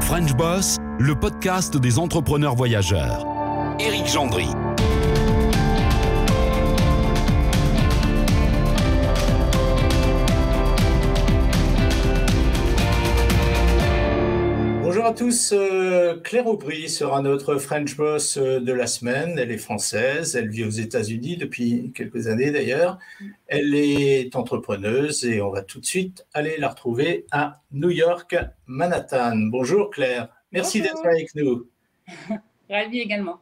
French Boss, le podcast des entrepreneurs voyageurs. Éric Gendry. Bonjour à tous, Claire Aubry sera notre French Boss de la semaine. Elle est française, elle vit aux États-Unis depuis quelques années d'ailleurs. Elle est entrepreneuse et on va tout de suite aller la retrouver à New York, Manhattan. Bonjour Claire, merci d'être avec nous. Ravi également.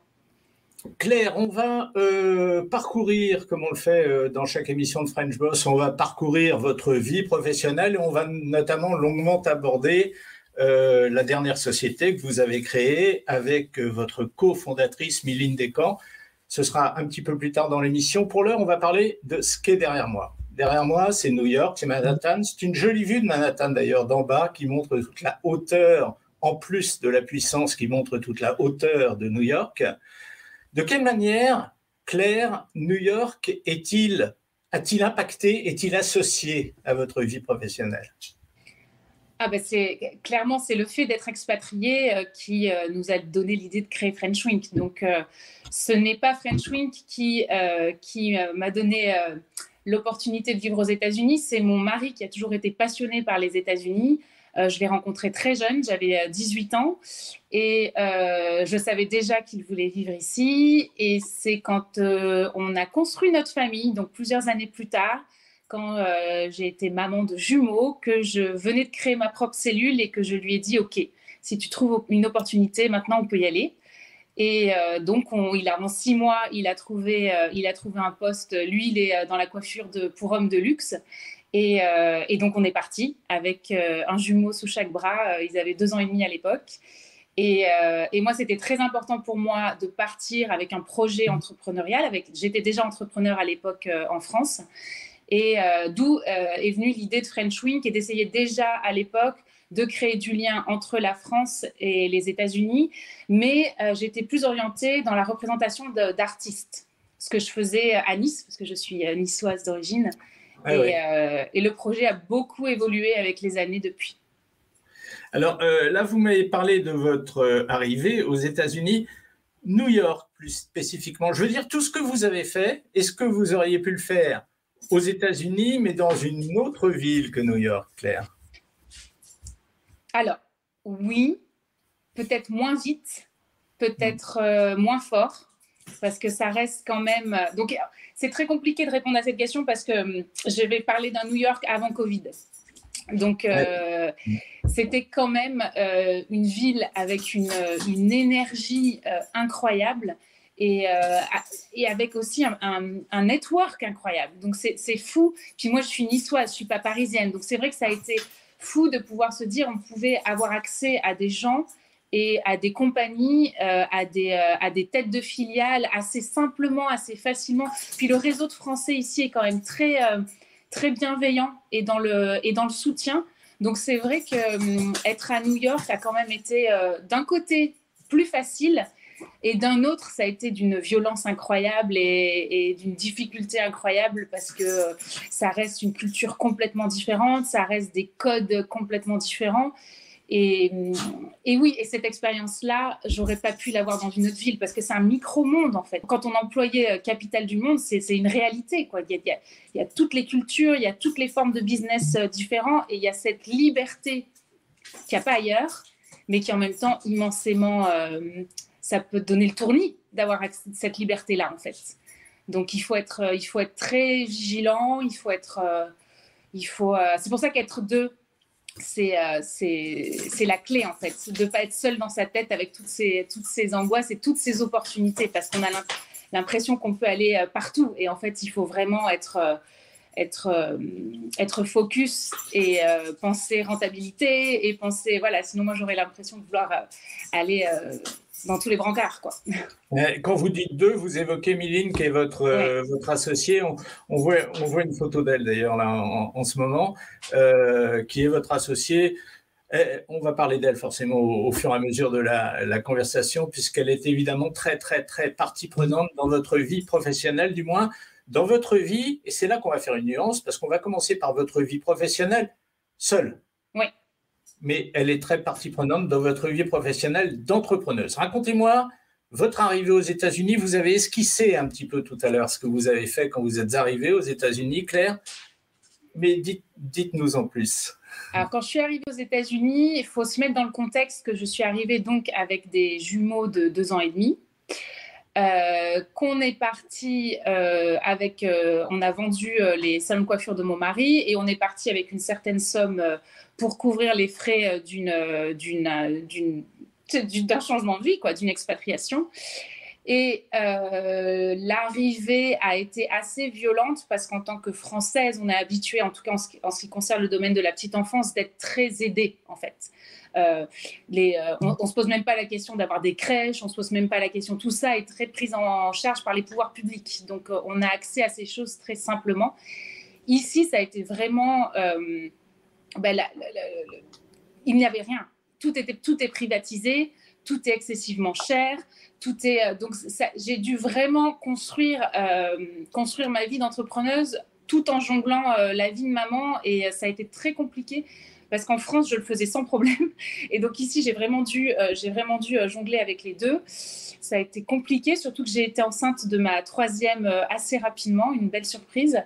Claire, on va parcourir, comme on le fait dans chaque émission de French Boss, on va parcourir votre vie professionnelle et on va notamment longuement aborder la dernière société que vous avez créée avec votre cofondatrice Mylène Descamps. Ce sera un petit peu plus tard dans l'émission. Pour l'heure, on va parler de ce qui est derrière moi. Derrière moi, c'est New York, c'est Manhattan. C'est une jolie vue de Manhattan d'ailleurs, d'en bas, qui montre toute la hauteur, en plus de la puissance qui montre toute la hauteur de New York. De quelle manière, Claire, New York a-t-il impacté, est-il associé à votre vie professionnelle ? Clairement, c'est le fait d'être expatrié qui nous a donné l'idée de créer French Wink. Donc, ce n'est pas French Wink qui m'a donné l'opportunité de vivre aux États-Unis. C'est mon mari qui a toujours été passionné par les États-Unis. Je l'ai rencontré très jeune, j'avais 18 ans et je savais déjà qu'il voulait vivre ici. Et c'est quand on a construit notre famille, donc plusieurs années plus tard, quand j'ai été maman de jumeaux, que je venais de créer ma propre cellule et que je lui ai dit « Ok, si tu trouves une opportunité, maintenant on peut y aller ». Et donc, en 6 mois, il a trouvé un poste. Lui, il est dans la coiffure pour hommes de luxe. Et donc, on est parti avec un jumeau sous chaque bras. Ils avaient 2 ans et demi à l'époque. Et moi, c'était très important pour moi de partir avec un projet entrepreneurial. J'étais déjà entrepreneur à l'époque en France. Et d'où est venue l'idée de French Wink et d'essayer déjà à l'époque de créer du lien entre la France et les États-Unis. Mais j'étais plus orientée dans la représentation d'artistes, ce que je faisais à Nice, parce que je suis niçoise d'origine. Et le projet a beaucoup évolué avec les années depuis. Alors là, vous m'avez parlé de votre arrivée aux États-Unis. New York, plus spécifiquement, je veux dire tout ce que vous avez fait, est-ce que vous auriez pu le faire aux États-Unis, mais dans une autre ville que New York, Claire? Alors, oui, peut-être moins vite, peut-être moins fort, parce que ça reste quand même… Donc, c'est très compliqué de répondre à cette question parce que je vais parler d'un New York avant Covid. Donc, c'était quand même une ville avec une énergie incroyable. Et avec aussi un network incroyable. Donc, c'est fou. Puis moi, je suis niçoise, je ne suis pas parisienne. Donc, c'est vrai que ça a été fou de pouvoir se dire on pouvait avoir accès à des gens et à des compagnies, à des têtes de filiales assez simplement, assez facilement. Puis le réseau de Français ici est quand même très, très bienveillant et dans le soutien. Donc, c'est vrai qu'être à New York a quand même été d'un côté plus facile. Et d'un autre, ça a été d'une violence incroyable et d'une difficulté incroyable parce que ça reste une culture complètement différente, ça reste des codes complètement différents. Et oui, et cette expérience-là, j'aurais pas pu l'avoir dans une autre ville parce que c'est un micro-monde en fait. Quand on employait Capitale du Monde, c'est une réalité, quoi. Il y a toutes les cultures, il y a toutes les formes de business différents et il y a cette liberté qu'il n'y a pas ailleurs, mais qui en même temps immensément… ça peut donner le tournis d'avoir cette liberté-là, en fait. Donc, il faut être très vigilant, c'est pour ça qu'être deux, c'est la clé, en fait. De ne pas être seul dans sa tête avec toutes ces angoisses et toutes ces opportunités, parce qu'on a l'impression qu'on peut aller partout. Et en fait, il faut vraiment être focus et penser rentabilité et penser… Voilà, sinon, moi, j'aurais l'impression de vouloir aller… dans tous les brancards, quoi. Quand vous dites deux, vous évoquez Mylène, qui est votre associée. On voit une photo d'elle, d'ailleurs, là, en ce moment, qui est votre associée. On va parler d'elle, forcément, au fur et à mesure de la conversation, puisqu'elle est évidemment très, très, très partie prenante dans votre vie professionnelle, du moins dans votre vie. Et c'est là qu'on va faire une nuance, parce qu'on va commencer par votre vie professionnelle seule. Oui. mais elle est très partie prenante dans votre vie professionnelle d'entrepreneuse. Racontez-moi votre arrivée aux États-Unis. Vous avez esquissé un petit peu tout à l'heure ce que vous avez fait quand vous êtes arrivée aux États-Unis, Claire, mais dites-nous en plus. Alors, quand je suis arrivée aux États-Unis, il faut se mettre dans le contexte que je suis arrivée donc avec des jumeaux de 2 ans et demi. Qu'on est parti on a vendu les salons de coiffure de mon mari et on est parti avec une certaine somme pour couvrir les frais d'un changement de vie, quoi, d'une expatriation. Et l'arrivée a été assez violente parce qu'en tant que Française, on est habitué, en tout cas en ce qui concerne le domaine de la petite enfance, d'être très aidée en fait. On ne se pose même pas la question d'avoir des crèches, on ne se pose même pas la question, tout ça est très pris en charge par les pouvoirs publics. Donc on a accès à ces choses très simplement. Ici, ça a été vraiment... il n'y avait rien. Tout est privatisé, tout est excessivement cher. J'ai dû vraiment construire ma vie d'entrepreneuse tout en jonglant la vie de maman et ça a été très compliqué parce qu'en France, je le faisais sans problème. Et donc ici, j'ai vraiment dû jongler avec les deux. Ça a été compliqué, surtout que j'ai été enceinte de ma 3e assez rapidement, une belle surprise.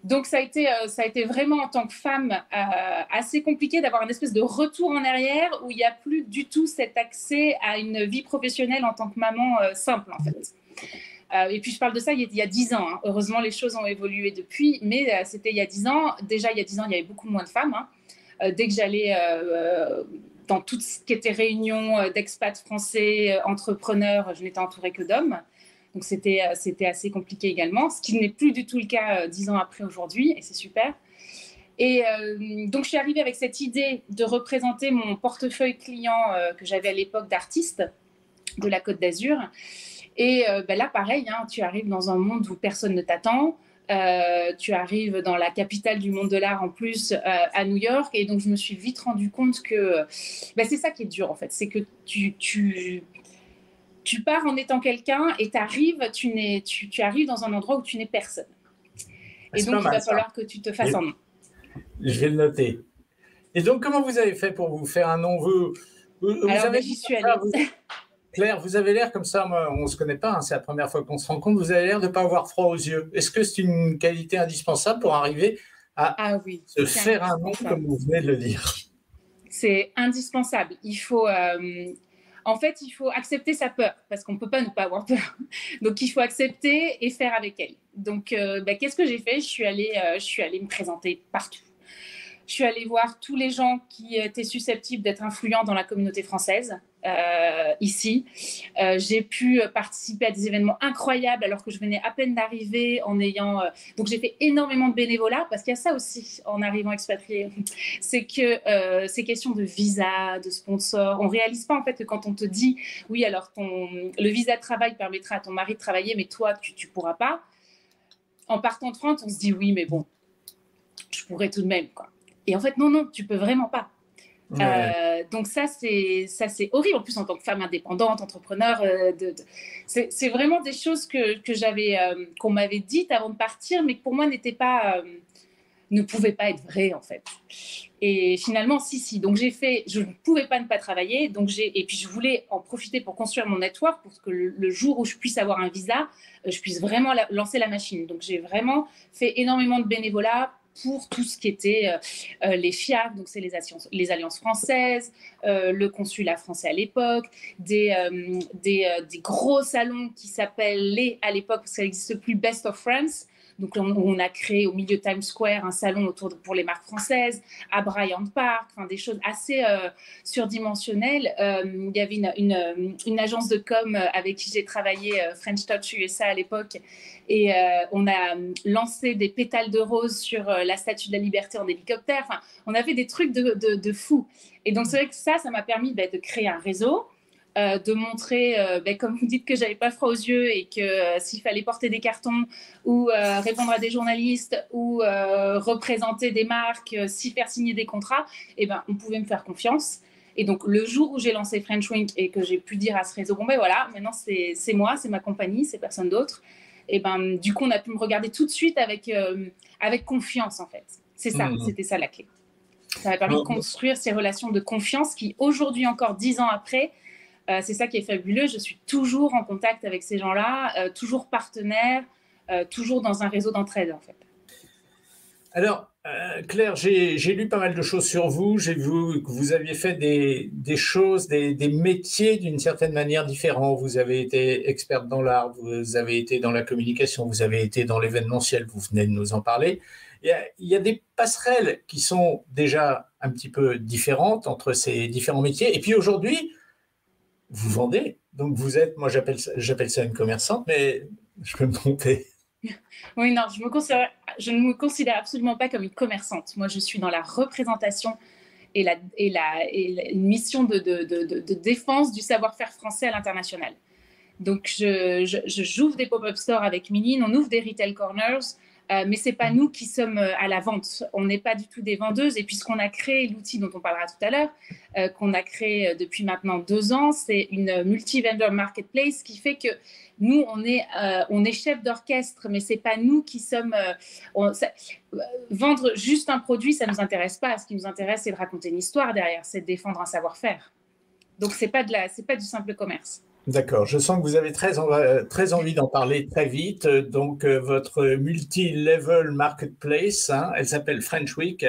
Donc ça a été vraiment en tant que femme assez compliqué d'avoir une espèce de retour en arrière où il n'y a plus du tout cet accès à une vie professionnelle en tant que maman simple en fait. Et puis je parle de ça il y a 10 ans. Hein. Heureusement, les choses ont évolué depuis, mais c'était il y a 10 ans. Déjà, il y a 10 ans, il y avait beaucoup moins de femmes. Hein. Dès que j'allais dans tout ce qui était réunion d'expats français, entrepreneurs, je n'étais entourée que d'hommes. Donc, c'était assez compliqué également, ce qui n'est plus du tout le cas 10 ans après aujourd'hui, et c'est super. Et donc, je suis arrivée avec cette idée de représenter mon portefeuille client que j'avais à l'époque d'artiste de la Côte d'Azur. Et là, pareil, hein, tu arrives dans un monde où personne ne t'attend. Tu arrives dans la capitale du monde de l'art en plus, à New York. Et donc, je me suis vite rendu compte que c'est ça qui est dur, en fait. C'est que tu pars en étant quelqu'un et tu arrives dans un endroit où tu n'es personne. Et donc, il va falloir que tu te fasses un nom. Je vais le noter. Et donc, comment vous avez fait pour vous faire un nom? J'y suis allée. Claire, vous avez l'air comme ça, moi, on ne se connaît pas, hein, c'est la première fois qu'on se rencontre, vous avez l'air de ne pas avoir froid aux yeux. Est-ce que c'est une qualité indispensable pour arriver à se faire un nom comme vous venez de le dire? C'est indispensable. Il faut accepter sa peur, parce qu'on ne peut pas ne pas avoir peur. Donc, il faut accepter et faire avec elle. Donc, qu'est-ce que j'ai fait? Je suis allée me présenter partout. Je suis allée voir tous les gens qui étaient susceptibles d'être influents dans la communauté française, ici. J'ai pu participer à des événements incroyables alors que je venais à peine d'arriver donc, j'ai fait énormément de bénévolat parce qu'il y a ça aussi en arrivant expatrié. C'est que c'est question de visa, de sponsor. On ne réalise pas en fait que quand on te dit « Oui, alors le visa de travail permettra à ton mari de travailler, mais toi, tu ne pourras pas ». En partant de France, on se dit « Oui, mais bon, je pourrais tout de même, quoi ». Et en fait, non, tu peux vraiment pas. Ouais. Donc ça, c'est horrible. En plus, en tant que femme indépendante, entrepreneur, c'est vraiment des choses qu'on m'avait dites avant de partir, mais que pour moi ne pouvaient pas être vraies, en fait. Et finalement, si. Donc je ne pouvais pas ne pas travailler. Et puis je voulais en profiter pour construire mon network pour que le jour où je puisse avoir un visa, je puisse vraiment lancer la machine. Donc j'ai vraiment fait énormément de bénévolat pour tout ce qui était les FIAC, donc c'est les alliances françaises, le consulat français à l'époque, des gros salons qui s'appellent à l'époque, parce que ça n'existe plus, Best of France. Donc, on a créé au milieu de Times Square un salon pour les marques françaises, à Bryant Park, des choses assez surdimensionnelles. Il y avait une agence de com avec qui j'ai travaillé, French Touch USA à l'époque, et on a lancé des pétales de rose sur la Statue de la Liberté en hélicoptère. On avait des trucs de fou. Et donc, c'est vrai que ça m'a permis de créer un réseau. De montrer, comme vous dites, que j'avais pas froid aux yeux et que s'il fallait porter des cartons ou répondre à des journalistes ou représenter des marques, faire signer des contrats, on pouvait me faire confiance. Et donc, le jour où j'ai lancé French Wink et que j'ai pu dire à ce réseau, voilà, maintenant c'est moi, c'est ma compagnie, c'est personne d'autre, du coup, on a pu me regarder tout de suite avec confiance, en fait. C'est ça, c'était ça la clé. Ça m'a permis de construire ces relations de confiance qui, aujourd'hui encore, 10 ans après, c'est ça qui est fabuleux. Je suis toujours en contact avec ces gens-là, toujours partenaire, toujours dans un réseau d'entraide, en fait. Alors, Claire, j'ai lu pas mal de choses sur vous. J'ai vu que vous aviez fait des choses, des métiers d'une certaine manière différents. Vous avez été experte dans l'art, vous avez été dans la communication, vous avez été dans l'événementiel, vous venez de nous en parler. Il y a des passerelles qui sont déjà un petit peu différentes entre ces différents métiers. Et puis aujourd'hui, vous vendez. Donc vous êtes, moi j'appelle ça une commerçante, mais je peux me tromper. Oui, non, je ne me considère absolument pas comme une commerçante. Moi, je suis dans la représentation et une mission de défense du savoir-faire français à l'international. Donc, j'ouvre des pop-up stores avec Miline, on ouvre des retail corners, mais ce n'est pas nous qui sommes à la vente. On n'est pas du tout des vendeuses. Et puisqu'on a créé l'outil dont on parlera tout à l'heure, qu'on a créé depuis maintenant 2 ans, c'est une multi-vendor marketplace qui fait que nous, on est chef d'orchestre, mais ce n'est pas nous qui sommes… vendre juste un produit, ça ne nous intéresse pas. Ce qui nous intéresse, c'est de raconter une histoire derrière, c'est de défendre un savoir-faire. Donc, ce n'est pas du simple commerce. D'accord, je sens que vous avez très envie d'en parler très vite. Donc, votre multi-level marketplace, elle s'appelle French Week.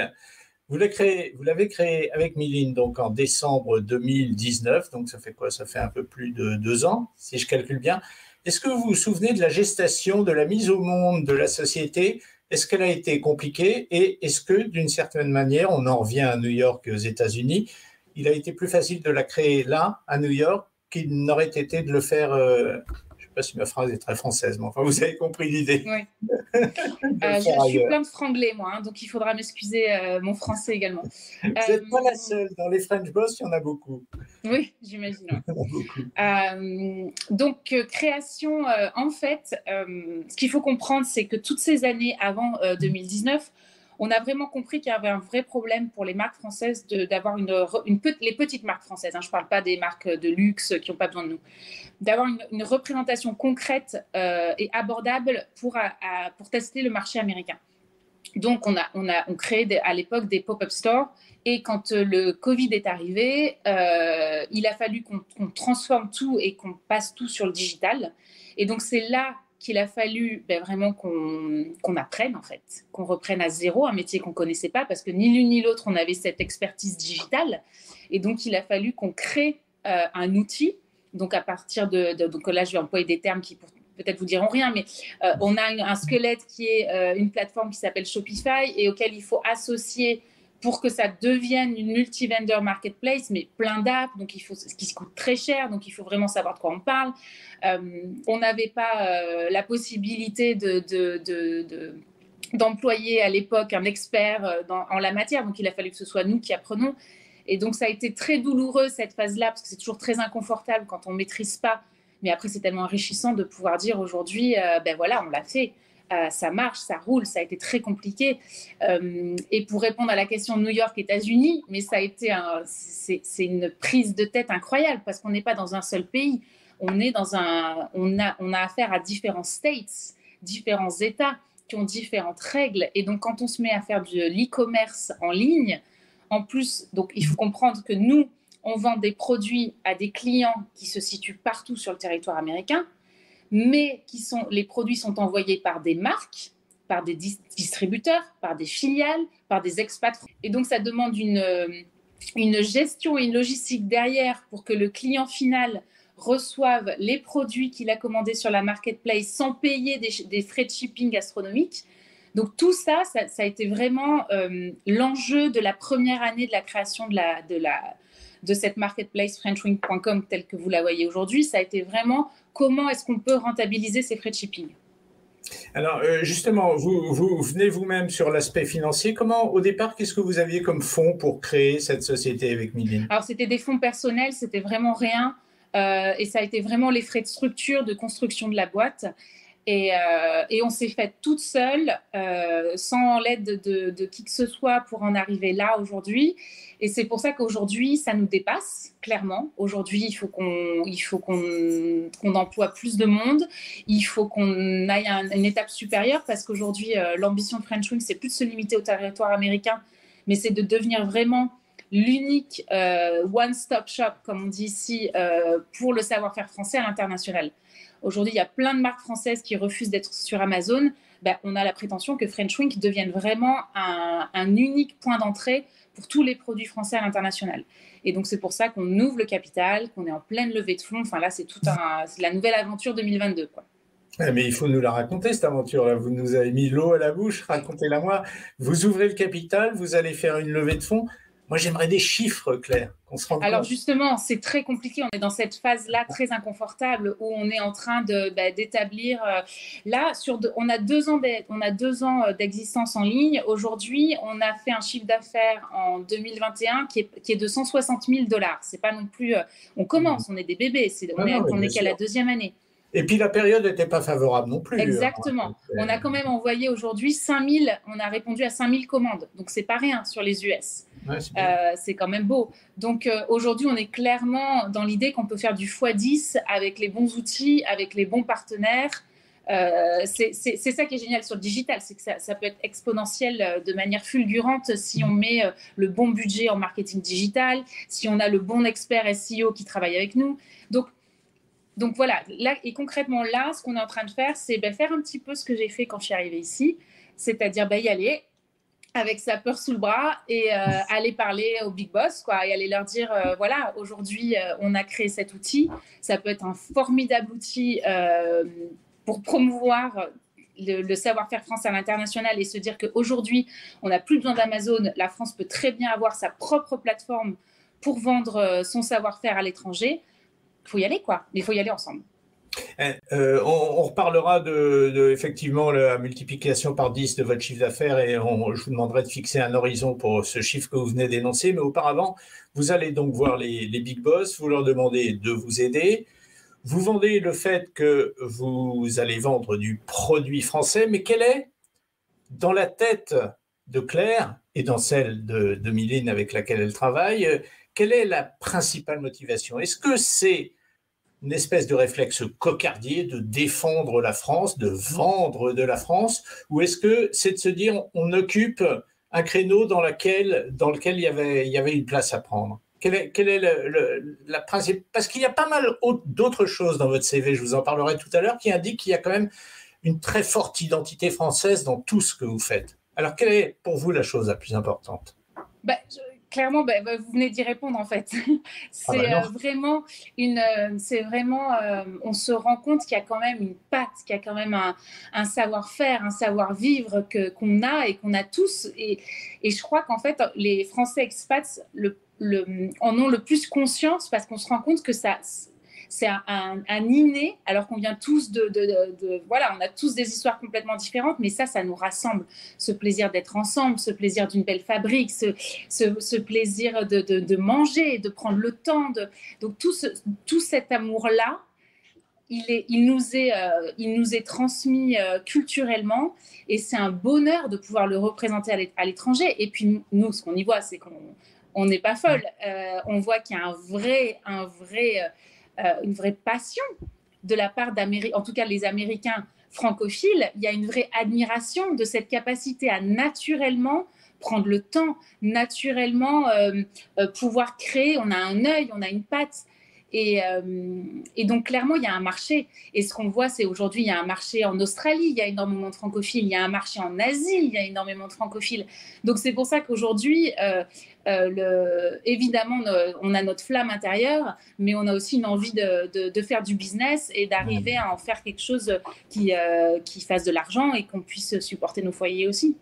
Vous l'avez créé avec Miline donc en décembre 2019. Donc, ça fait quoi? Ça fait un peu plus de 2 ans, si je calcule bien. Est-ce que vous vous souvenez de la gestation, de la mise au monde de la société? Est-ce qu'elle a été compliquée? Et est-ce que, d'une certaine manière, on en revient à New York et aux États-Unis, il a été plus facile de la créer là, à New York, qu'il n'aurait été de le faire, je ne sais pas si ma phrase est très française, mais enfin, vous avez compris l'idée. Oui. Je suis plein de franglais, moi, donc il faudra m'excuser mon français également. Vous n'êtes pas la seule. Dans les French Boss, il y en a beaucoup. Oui, j'imagine. Donc, création, en fait, ce qu'il faut comprendre, c'est que toutes ces années avant 2019, on a vraiment compris qu'il y avait un vrai problème pour les marques françaises d'avoir les petites marques françaises, je ne parle pas des marques de luxe qui n'ont pas besoin de nous, d'avoir une représentation concrète et abordable pour tester le marché américain. Donc, on crée à l'époque des pop-up stores et quand le Covid est arrivé, il a fallu qu'on transforme tout et qu'on passe tout sur le digital. Et donc, c'est là qu'il a fallu vraiment qu'on apprenne, en fait, qu'on reprenne à zéro un métier qu'on ne connaissait pas parce que ni l'une ni l'autre, on avait cette expertise digitale. Et donc, il a fallu qu'on crée un outil. Donc, à partir donc là, je vais employer des termes qui peut-être vous diront rien, mais on a un squelette qui est une plateforme qui s'appelle Shopify et auquel il faut associer pour que ça devienne une multi-vendor marketplace, mais plein d'apps, donc ce qui coûte très cher, donc il faut vraiment savoir de quoi on parle. On n'avait pas la possibilité d'employer à l'époque un expert en la matière, donc il a fallu que ce soit nous qui apprenons. Et donc ça a été très douloureux cette phase-là, parce que c'est toujours très inconfortable quand on ne maîtrise pas. Mais après, c'est tellement enrichissant de pouvoir dire aujourd'hui, voilà, on l'a fait. Ça marche, ça roule, ça a été très compliqué. Et pour répondre à la question New York, États-Unis, mais ça a été c'est une prise de tête incroyable parce qu'on n'est pas dans un seul pays. On a affaire à différents states, différents États qui ont différentes règles. Et donc, quand on se met à faire de l'e-commerce en ligne, en plus, donc il faut comprendre que nous, on vend des produits à des clients qui se situent partout sur le territoire américain, mais les produits sont envoyés par des marques, par des distributeurs, par des filiales, par des expats. Et donc, ça demande une gestion et une logistique derrière pour que le client final reçoive les produits qu'il a commandés sur la marketplace sans payer des frais de shipping astronomiques. Donc, tout ça a été vraiment l'enjeu de la première année de la création de cette marketplace FrenchWing.com telle que vous la voyez aujourd'hui. Ça a été vraiment comment est-ce qu'on peut rentabiliser ces frais de shipping. Alors, justement, vous venez vous-même sur l'aspect financier. Au départ, qu'est-ce que vous aviez comme fonds pour créer cette société avec Miline? Alors, c'était des fonds personnels, c'était vraiment rien. Et ça a été vraiment les frais de structure, de construction de la boîte. Et on s'est fait toute seule, sans l'aide de qui que ce soit pour en arriver là aujourd'hui. Et c'est pour ça qu'aujourd'hui, ça nous dépasse, clairement. Aujourd'hui, il faut qu'on emploie plus de monde. Il faut qu'on aille à une étape supérieure parce qu'aujourd'hui, l'ambition de French Wing, c'est plus de se limiter au territoire américain, mais c'est de devenir vraiment l'unique one-stop shop, comme on dit ici, pour le savoir-faire français à l'international. Aujourd'hui, il y a plein de marques françaises qui refusent d'être sur Amazon. Ben, on a la prétention que French Wink devienne vraiment un unique point d'entrée pour tous les produits français à l'international. Et donc, c'est pour ça qu'on ouvre le capital, qu'on est en pleine levée de fonds. Enfin, là, c'est la nouvelle aventure 2022, quoi. Mais il faut nous la raconter, cette aventure-là. Vous nous avez mis l'eau à la bouche, racontez-la moi. Vous ouvrez le capital, vous allez faire une levée de fonds. Moi, j'aimerais des chiffres, Claire, qu'on se rende Alors compte. justement, c'est très compliqué. On est dans cette phase-là très inconfortable où on est en train d'établir. Là, on a 2 ans d'existence en ligne. Aujourd'hui, on a fait un chiffre d'affaires en 2021 qui est de $160 000. C'est pas non plus. On commence, on est des bébés. On est qu'à la 2e année. Et puis la période n'était pas favorable non plus. Exactement. On a quand même envoyé aujourd'hui 5000, on a répondu à 5000 commandes. Donc, c'est pas rien sur les US. Ouais, c'est quand même beau. Donc, aujourd'hui, on est clairement dans l'idée qu'on peut faire du x10 avec les bons outils, avec les bons partenaires. C'est ça qui est génial sur le digital, c'est que ça peut être exponentiel de manière fulgurante si on met le bon budget en marketing digital, si on a le bon expert SEO qui travaille avec nous. Donc voilà, là, et concrètement là, ce qu'on est en train de faire, c'est faire un petit peu ce que j'ai fait quand je suis arrivée ici, c'est-à-dire y aller avec sa peur sous le bras et aller parler aux big boss, quoi, et aller leur dire, voilà, aujourd'hui, on a créé cet outil, ça peut être un formidable outil pour promouvoir le savoir-faire français à l'international et se dire qu'aujourd'hui, on n'a plus besoin d'Amazon, la France peut très bien avoir sa propre plateforme pour vendre son savoir-faire à l'étranger. Il faut y aller, quoi. Mais il faut y aller ensemble. On reparlera effectivement la multiplication par 10 de votre chiffre d'affaires et je vous demanderai de fixer un horizon pour ce chiffre que vous venez d'énoncer. Mais auparavant, vous allez donc voir les big boss, vous leur demandez de vous aider. Vous vendez le fait que vous allez vendre du produit français, mais quelle est, dans la tête de Claire et dans celle de Mylène avec laquelle elle travaille, quelle est la principale motivation? Est-ce que c'est une espèce de réflexe cocardier de défendre la France, de vendre de la France, ou est-ce que c'est de se dire on occupe un créneau dans lequel il y avait une place à prendre? Quelle est la principale? Parce qu'il y a pas mal d'autres choses dans votre CV, je vous en parlerai tout à l'heure, qui indiquent qu'il y a quand même une très forte identité française dans tout ce que vous faites. Alors, quelle est pour vous la chose la plus importante? Clairement, vous venez d'y répondre en fait. C'est vraiment on se rend compte qu'il y a quand même une patte, qu'il y a quand même un savoir-faire, un savoir-vivre qu'on a et qu'on a tous. Et je crois qu'en fait, les Français expats en ont le plus conscience parce qu'on se rend compte que c'est un inné, alors qu'on vient tous voilà, on a tous des histoires complètement différentes, mais ça nous rassemble. Ce plaisir d'être ensemble, ce plaisir d'une belle fabrique, ce plaisir de manger, de prendre le temps. Donc tout cet amour-là, il nous est transmis culturellement et c'est un bonheur de pouvoir le représenter à l'étranger. Et puis nous, ce qu'on y voit, c'est qu'on n'est pas folle. On voit qu'il y a une vraie passion de la part en tout cas les Américains francophiles. Il y a une vraie admiration de cette capacité à naturellement prendre le temps, naturellement pouvoir créer. On a un œil, on a une patte. Et donc, clairement, il y a un marché. Et ce qu'on voit, c'est aujourd'hui, il y a un marché en Australie, il y a énormément de francophiles. Il y a un marché en Asie, il y a énormément de francophiles. Donc, c'est pour ça qu'aujourd'hui, évidemment, on a notre flamme intérieure, mais on a aussi une envie de faire du business et d'arriver à en faire quelque chose qui fasse de l'argent et qu'on puisse supporter nos foyers aussi.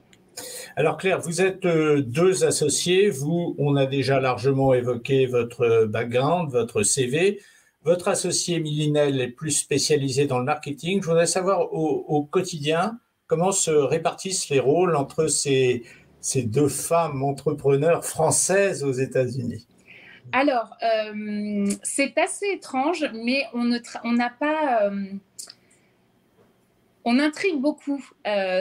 Alors Claire, vous êtes 2 associés, on a déjà largement évoqué votre background, votre CV. Votre associé Mylène est plus spécialisé dans le marketing. Je voudrais savoir au quotidien comment se répartissent les rôles entre ces 2 femmes entrepreneurs françaises aux États-Unis. Alors, c'est assez étrange, mais on n'a pas... On intrigue beaucoup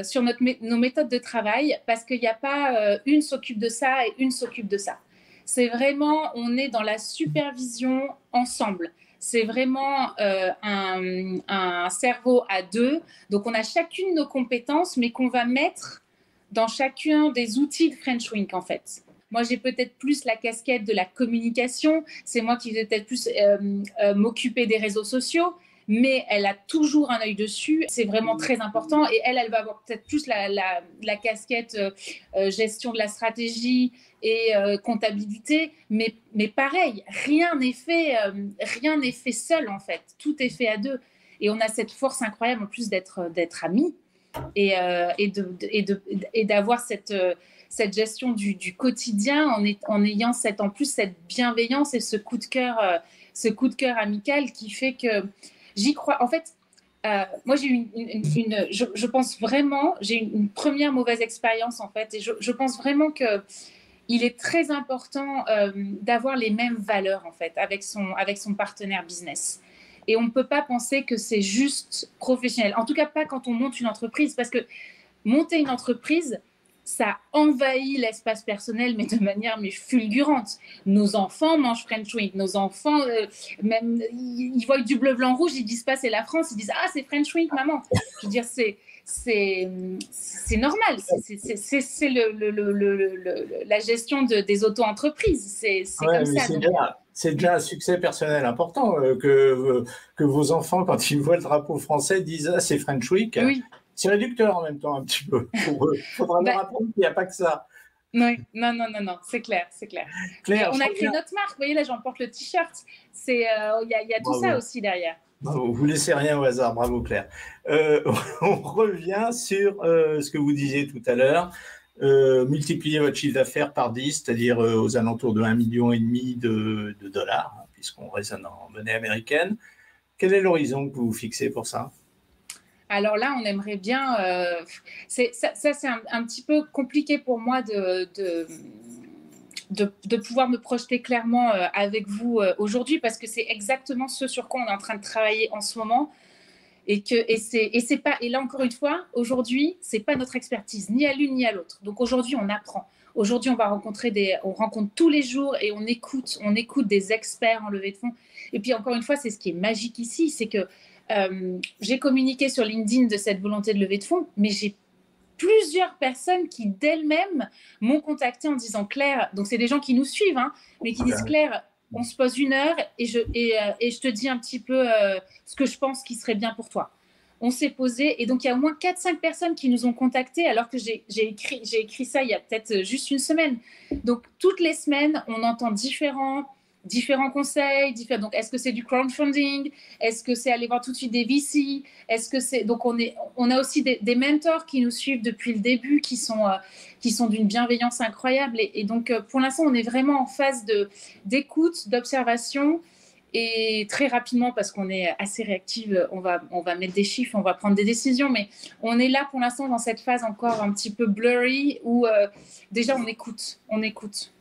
sur nos méthodes de travail parce qu'il n'y a pas une s'occupe de ça et une s'occupe de ça. C'est vraiment, on est dans la supervision ensemble. C'est vraiment un cerveau à 2. Donc, on a chacune nos compétences, mais qu'on va mettre dans chacun des outils de French Wink, en fait. Moi, j'ai peut-être plus la casquette de la communication. C'est moi qui vais peut-être plus m'occuper des réseaux sociaux. Mais elle a toujours un œil dessus. C'est vraiment très important. Et elle va avoir peut-être plus la casquette gestion de la stratégie et comptabilité. Mais pareil, rien n'est fait seul, en fait. Tout est fait à deux. Et on a cette force incroyable, en plus, d'être amis et d'avoir cette gestion du quotidien en ayant en plus cette bienveillance et ce coup de cœur amical qui fait que j'y crois. En fait, moi, j'ai eu je pense vraiment, j'ai eu une première mauvaise expérience, en fait, et je pense vraiment qu'il est très important d'avoir les mêmes valeurs, en fait, avec son partenaire business. Et on ne peut pas penser que c'est juste professionnel. En tout cas, pas quand on monte une entreprise, parce que monter une entreprise, ça envahit l'espace personnel, mais de manière fulgurante. Nos enfants mangent French Wink. Nos enfants, même, ils voient du bleu, blanc, rouge, ils disent pas c'est la France, ils disent ah c'est French Wink, maman. Je veux dire c'est normal. C'est la gestion des auto-entreprises. C'est comme ça. C'est déjà un succès personnel important que vos enfants, quand ils voient le drapeau français, disent ah c'est French Week. Oui. C'est réducteur en même temps un petit peu pour eux. Il faudra leur apprendre qu'il n'y a pas que ça. Oui, non, c'est clair. Claire, on a créé notre marque. Vous voyez là, j'en porte le t-shirt. Il y a tout ça aussi derrière. Bravo, vous ne laissez rien au hasard. Bravo Claire. On revient sur ce que vous disiez tout à l'heure. Multiplier votre chiffre d'affaires par 10, c'est-à-dire aux alentours de 1,5 million de dollars, hein, puisqu'on raisonne en monnaie américaine. Quel est l'horizon que vous fixez pour ça? Alors là, on aimerait bien... c'est un petit peu compliqué pour moi de pouvoir me projeter clairement avec vous aujourd'hui, parce que c'est exactement ce sur quoi on est en train de travailler en ce moment. Et là, encore une fois, aujourd'hui, ce n'est pas notre expertise, ni à l'une ni à l'autre. Donc aujourd'hui, on apprend. Aujourd'hui, on rencontre tous les jours et on écoute des experts en levée de fonds. Et puis, encore une fois, c'est ce qui est magique ici, c'est que j'ai communiqué sur LinkedIn de cette volonté de levée de fonds, mais j'ai plusieurs personnes qui d'elles-mêmes m'ont contacté en disant Claire, donc c'est des gens qui nous suivent, hein, mais qui disent Claire, on se pose 1 heure et je te dis un petit peu ce que je pense qui serait bien pour toi. On s'est posé et donc il y a au moins 4-5 personnes qui nous ont contactés alors que j'ai écrit ça il y a peut-être juste 1 semaine. Donc toutes les semaines, on entend différents conseils, donc est-ce que c'est du crowdfunding, est-ce que c'est aller voir tout de suite des VC, est-ce que c'est donc on a aussi des mentors qui nous suivent depuis le début qui sont d'une bienveillance incroyable et donc pour l'instant on est vraiment en phase d'écoute, d'observation et très rapidement parce qu'on est assez réactive, on va mettre des chiffres, on va prendre des décisions, mais on est là pour l'instant dans cette phase encore un petit peu blurry où déjà on écoute.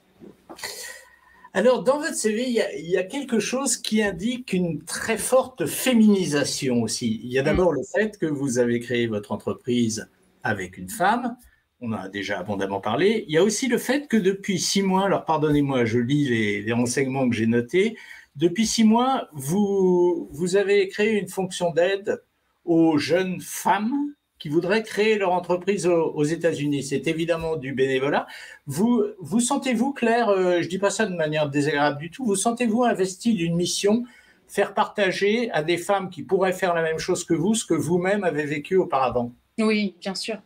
Alors, dans votre CV, il y a quelque chose qui indique une très forte féminisation aussi. Il y a d'abord le fait que vous avez créé votre entreprise avec une femme. On en a déjà abondamment parlé. Il y a aussi le fait que depuis 6 mois, alors pardonnez-moi, je lis les renseignements que j'ai notés. Depuis 6 mois, vous avez créé une fonction d'aide aux jeunes femmes qui voudraient créer leur entreprise aux États-Unis. C'est évidemment du bénévolat. Vous sentez-vous, Claire, je ne dis pas ça de manière désagréable du tout, vous sentez-vous investi d'une mission, faire partager à des femmes qui pourraient faire la même chose que vous, ce que vous-même avez vécu auparavant? Oui, bien sûr.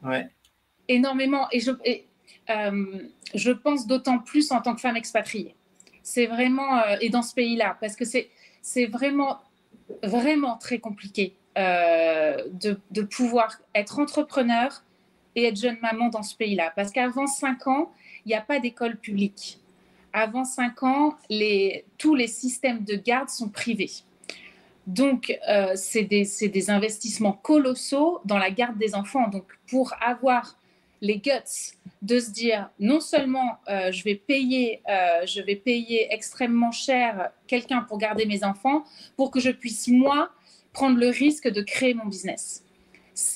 Ouais. Énormément. Et je pense d'autant plus en tant que femme expatriée. C'est vraiment, et dans ce pays-là, parce que c'est vraiment, vraiment très compliqué. De pouvoir être entrepreneur et être jeune maman dans ce pays-là. Parce qu'avant 5 ans, il n'y a pas d'école publique. Avant 5 ans, tous les systèmes de garde sont privés. Donc, c'est des investissements colossaux dans la garde des enfants. Donc, pour avoir les guts de se dire, non seulement je vais payer extrêmement cher quelqu'un pour garder mes enfants, pour que je puisse, moi, prendre le risque de créer mon business.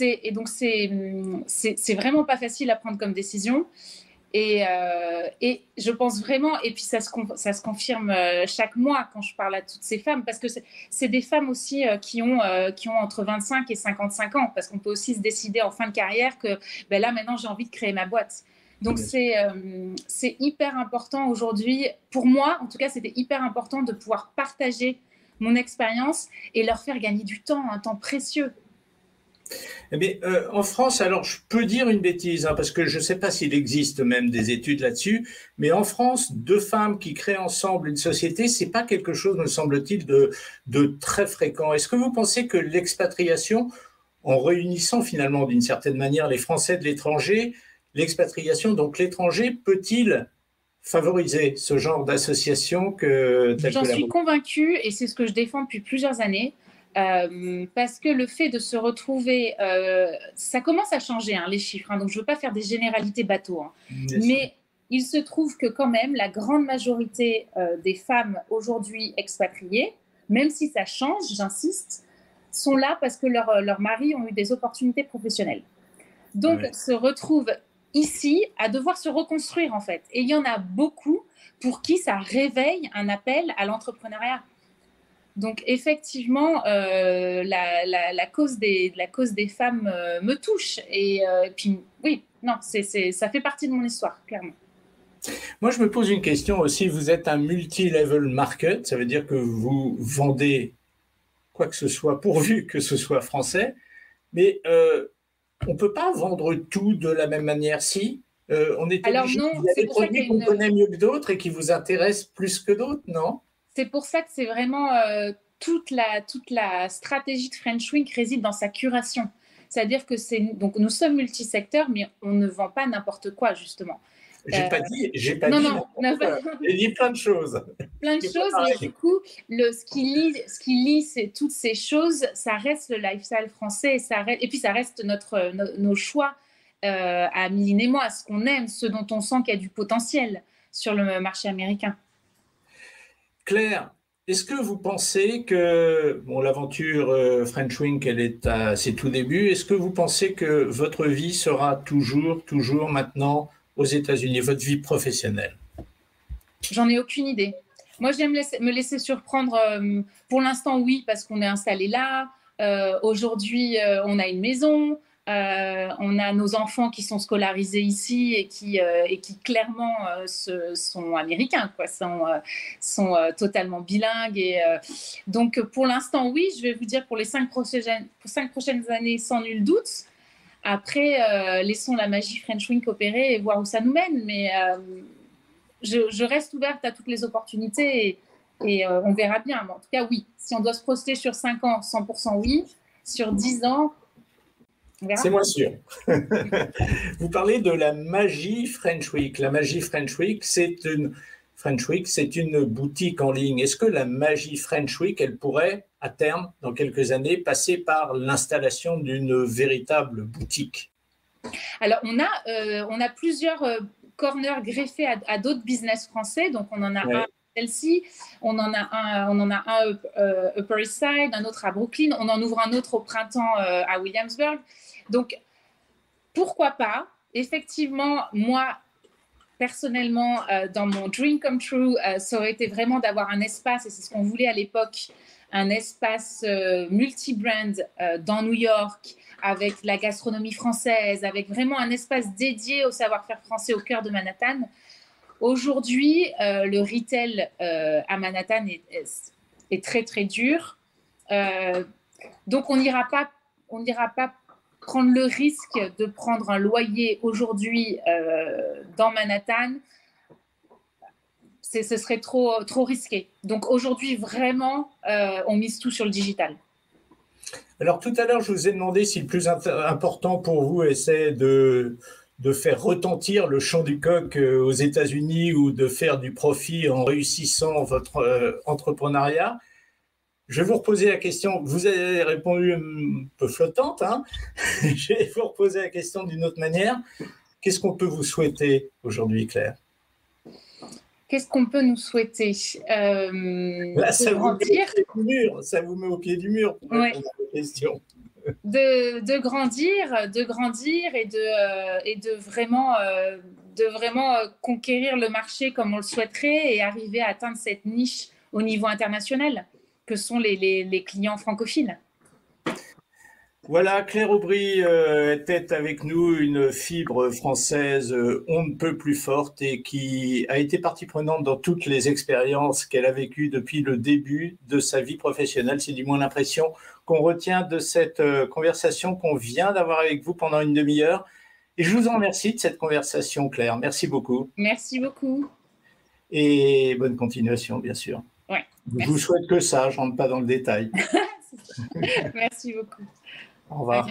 Et donc, c'est vraiment pas facile à prendre comme décision. Et je pense vraiment, et puis ça se confirme chaque mois quand je parle à toutes ces femmes, parce que c'est des femmes aussi qui ont entre 25 et 55 ans, parce qu'on peut aussi se décider en fin de carrière que ben là, maintenant, j'ai envie de créer ma boîte. Donc, c'est hyper important aujourd'hui. Pour moi, en tout cas, c'était hyper important de pouvoir partager mon expérience et leur faire gagner du temps, un temps précieux. Eh bien, en France, alors je peux dire une bêtise, hein, parce que je ne sais pas s'il existe même des études là-dessus, mais en France, deux femmes qui créent ensemble une société, c'est pas quelque chose, me semble-t-il, de très fréquent. Est-ce que vous pensez que l'expatriation, en réunissant finalement d'une certaine manière les Français de l'étranger, l'expatriation, donc l'étranger, peut-il favoriser ce genre d'association que J'en suis convaincue, et c'est ce que je défends depuis plusieurs années. Parce que le fait de se retrouver, ça commence à changer, hein, les chiffres, hein, donc je ne veux pas faire des généralités bateaux, hein, mais il se trouve que quand même la grande majorité des femmes aujourd'hui expatriées, même si ça change, j'insiste, sont là parce que leurs maris ont eu des opportunités professionnelles. Donc elles se retrouvent ici à devoir se reconstruire en fait, et il y en a beaucoup pour qui ça réveille un appel à l'entrepreneuriat. Donc, effectivement, la cause des femmes me touche. Et puis, oui, non, ça fait partie de mon histoire, clairement. Moi, je me pose une question aussi. Vous êtes un multi-level market. Ça veut dire que vous vendez quoi que ce soit, pourvu que ce soit français. Mais on ne peut pas vendre tout de la même manière. Si on est obligé, non, il y a des produits qu'on connaît mieux que d'autres et qui vous intéressent plus que d'autres, non? C'est pour ça que c'est vraiment toute la stratégie de French Wink réside dans sa curation. C'est-à-dire que donc nous sommes multisecteurs, mais on ne vend pas n'importe quoi, justement. J'ai pas dit j'ai dit plein de choses. Plein de choses, mais du coup, ce qui lie toutes ces choses, ça reste le lifestyle français, et puis ça reste nos choix à Amélie et moi, ce qu'on aime, ce dont on sent qu'il y a du potentiel sur le marché américain. Claire, est-ce que vous pensez que l'aventure French Wink, elle est à ses tout débuts, est-ce que vous pensez que votre vie sera toujours maintenant aux États-Unis, votre vie professionnelle? J'en ai aucune idée. Moi, j'aime me laisser surprendre. Pour l'instant, oui, parce qu'on est installé là. Aujourd'hui, on a une maison. On a nos enfants qui sont scolarisés ici et qui clairement sont américains, quoi, sont totalement bilingues. Et, donc, pour l'instant, oui, je vais vous dire pour les 5 prochaines années, sans nul doute. Après, laissons la magie French Wink opérer et voir où ça nous mène. Mais je reste ouverte à toutes les opportunités et on verra bien. Mais en tout cas, oui, si on doit se projeter sur 5 ans, 100% oui. Sur 10 ans, c'est moins sûr. Vous parlez de la magie French Week. La magie French Week, c'est une boutique en ligne. Est-ce que la magie French Week, elle pourrait, à terme, dans quelques années, passer par l'installation d'une véritable boutique? Alors, on a plusieurs corners greffés à d'autres business français. Donc, on en a un à Chelsea, on en a un Upper East Side, un autre à Brooklyn. On en ouvre un autre au printemps à Williamsburg. Donc, pourquoi pas? Effectivement, moi, personnellement, dans mon dream come true, ça aurait été vraiment d'avoir un espace, et c'est ce qu'on voulait à l'époque, un espace multi-brand dans New York, avec la gastronomie française, avec vraiment un espace dédié au savoir-faire français au cœur de Manhattan. Aujourd'hui, le retail à Manhattan est très, très dur. Donc, on n'ira pas prendre le risque de prendre un loyer aujourd'hui dans Manhattan. Ce serait trop risqué. Donc, aujourd'hui, vraiment, on mise tout sur le digital. Alors, tout à l'heure, je vous ai demandé si le plus important pour vous, c'est de faire retentir le chant du coq aux États-Unis ou de faire du profit en réussissant votre entrepreneuriat. Je vais vous reposer la question. Vous avez répondu un peu flottante, hein. Je vais vous reposer la question d'une autre manière. Qu'est-ce qu'on peut vous souhaiter aujourd'hui, Claire? Qu'est-ce qu'on peut nous souhaiter? Là, ça vous met au pied du mur pour répondre à vos questions. De grandir et de vraiment de vraiment conquérir le marché comme on le souhaiterait et arriver à atteindre cette niche au niveau international que sont les clients francophiles. Voilà, Claire Aubry était avec nous, une fibre française on ne peut plus forte et qui a été partie prenante dans toutes les expériences qu'elle a vécues depuis le début de sa vie professionnelle. C'est du moins l'impression qu'on retient de cette conversation qu'on vient d'avoir avec vous pendant une demi-heure. Et je vous en remercie de cette conversation, Claire. Merci beaucoup. Merci beaucoup. Et bonne continuation, bien sûr. Ouais, je vous souhaite que ça, je ne rentre pas dans le détail. Merci beaucoup. Au revoir.